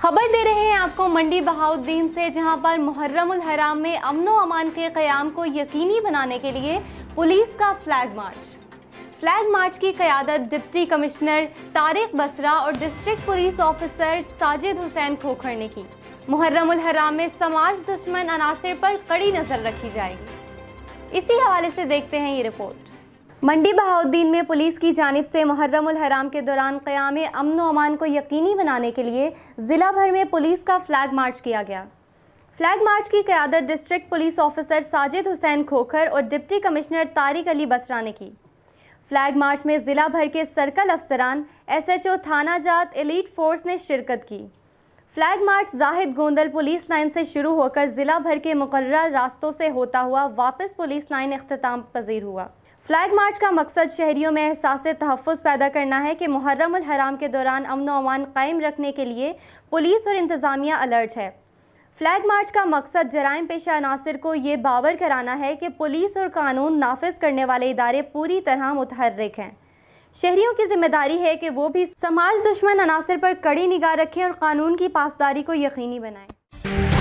खबर दे रहे हैं आपको मंडी बहाउद्दीन से, जहां पर मुहर्रम उल हराम में अमन व अमान के क़याम को यकीनी बनाने के लिए पुलिस का फ्लैग मार्च की क़यादत डिप्टी कमिश्नर तारिक बसरा और district police officer Sajid Hussain Khokhar ने की। मुहर्रम उल हराम में समाज दुश्मन अनासिर पर कड़ी नज़र रखी जाएगी। इसी हवाले से देखते हैं ये रिपोर्ट। मंडी बहाउद्दीन में पुलिस की जानिब से मुहर्रम उल हराम के दौरान क़याम अमन व अमान को यकीनी बनाने के लिए ज़िला भर में पुलिस का फ्लैग मार्च किया गया। फ्लैग मार्च की क़यादत district police officer Sajid Hussain Khokhar और डिप्टी कमिश्नर तारिक अली बसरा ने की। फ्लैग मार्च में ज़िला भर के सर्कल अफसरान, SHO थाना जात, एलीट फोर्स ने शिरकत की। Flag march Zahid Gondal police line से शुरू होकर ज़िला भर के मुकर्ररा रास्तों से होता हुआ वापस पुलिस लाइन इख्तिताम पजीर हुआ। फ्लैग मार्च का मकसद शहरियों में एहसास तहफ़्फ़ुज़ पैदा करना है कि मुहर्रम उल हराम के दौरान अमन व अमान कायम रखने के लिए पुलिस और इंतज़ामिया अलर्ट है। फ्लैग मार्च का मकसद जराइम पेशा अनासिर को ये बावर कराना है कि पुलिस और कानून नाफिज करने वाले इदारे पूरी तरह मुतहर्रिक हैं। शहरियों की जिम्मेदारी है कि वो भी समाज दुश्मन अनासिर पर कड़ी निगाह रखें और कानून की पासदारी को यकीनी बनाएं।